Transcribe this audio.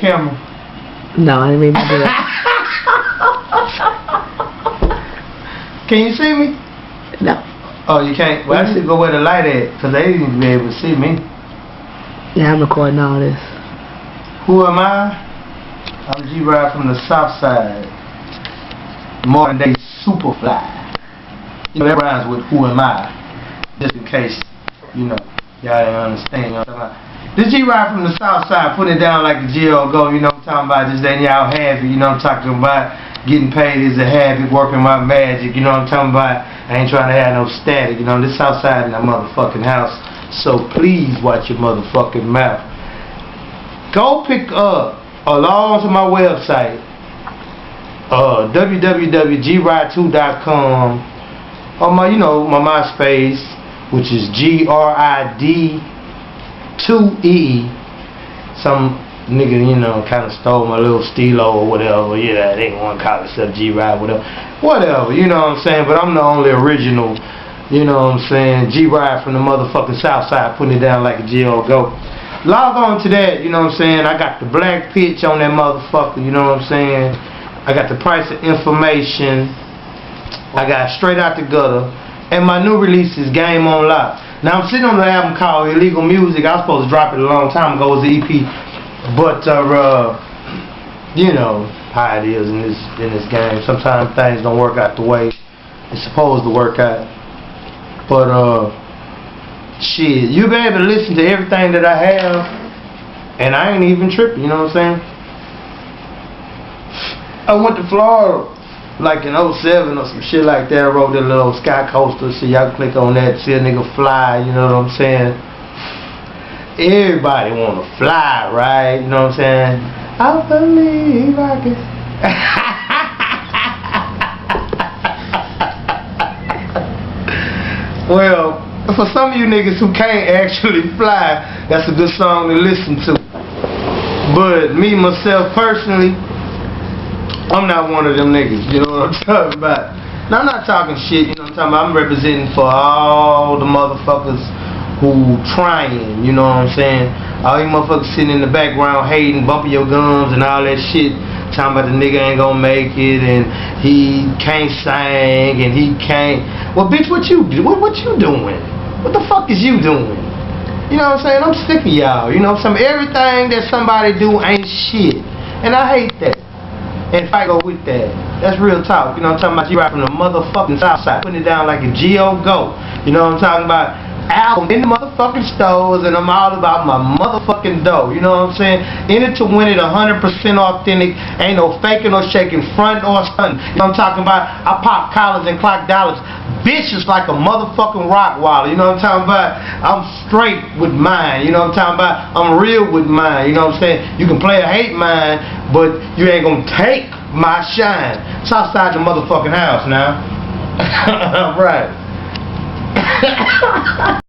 camera? No, I didn't mean to do that. Can you see me? No. Oh, you can't? Well, I should go where the light at, because they didn't be able to see me. Yeah, I'm recording all this. Who am I? I'm G-Ride from the South Side. Modern day Superfly. You know, that rhymes with who am I? Just in case, you know, y'all didn't understand. You know what I'm talking about? This G-Ride from the South Side, putting it down like a G.O. go, you know what I'm talking about? Just letting y'all have it, you know what I'm talking about? Getting paid is a habit, working my magic, you know what I'm talking about? I ain't trying to have no static, you know, this outside in that motherfucking house. So please watch your motherfucking mouth. Go pick up a log to my website, www.gride2.com, or my, you know, my MySpace, which is GRID2E. Some nigga, you know, kind of stole my little stilo or whatever. Yeah, they didn't want to call itself G-Ride, whatever, you know what I'm saying? But I'm the only original, you know what I'm saying, G-Ride from the motherfucking South Side, putting it down like a G.O. go. Log on to that, you know what I'm saying? I got the black pitch on that motherfucker, you know what I'm saying? I got the price of information. I got Straight Out the Gutter. And my new release is Game on Lock. Now I'm sitting on an album called Illegal Music. I was supposed to drop it a long time ago as an EP. But, you know how it is in this game. Sometimes things don't work out the way it's supposed to work out. But, shit, you'll be able to listen to everything that I have, and I ain't even tripping, you know what I'm saying? I went to Florida, like in 07 or some shit like that. I rode that little Sky Coaster shit. Y'all can click on that, see a nigga fly, you know what I'm saying? Everybody wanna fly, right? You know what I'm saying? I believe I can. Well, for some of you niggas who can't actually fly, that's a good song to listen to. But me, myself, personally, I'm not one of them niggas, you know what I'm talking about? Now, I'm not talking shit, you know what I'm talking about? I'm representing for all the motherfuckers who trying, you know what I'm saying? All you motherfuckers sitting in the background hating, bumping your gums and all that shit, talking about the nigga ain't gonna make it and he can't sing and he can't. Well, bitch, what you doing? What the fuck is you doing? You know what I'm saying? I'm sick of y'all. You know what I'm saying? Everything that somebody do ain't shit. And I hate that. And if I go with that, that's real talk. You know what I'm talking about? You right from the motherfucking South Side. Putting it down like a G.O. go. You know what I'm talking about? Album in the motherfucking stores, and I'm all about my motherfucking dough. You know what I'm saying? In it to win it, 100% authentic. Ain't no faking or shaking, front or stunting. You know what I'm talking about? I pop collars and clock dollars. Bitch is like a motherfucking rock waller. You know what I'm talking about? I'm straight with mine. You know what I'm talking about? I'm real with mine. You know what I'm saying? You can play or hate mine, but you ain't gonna take my shine. Southside the motherfucking house now. Right.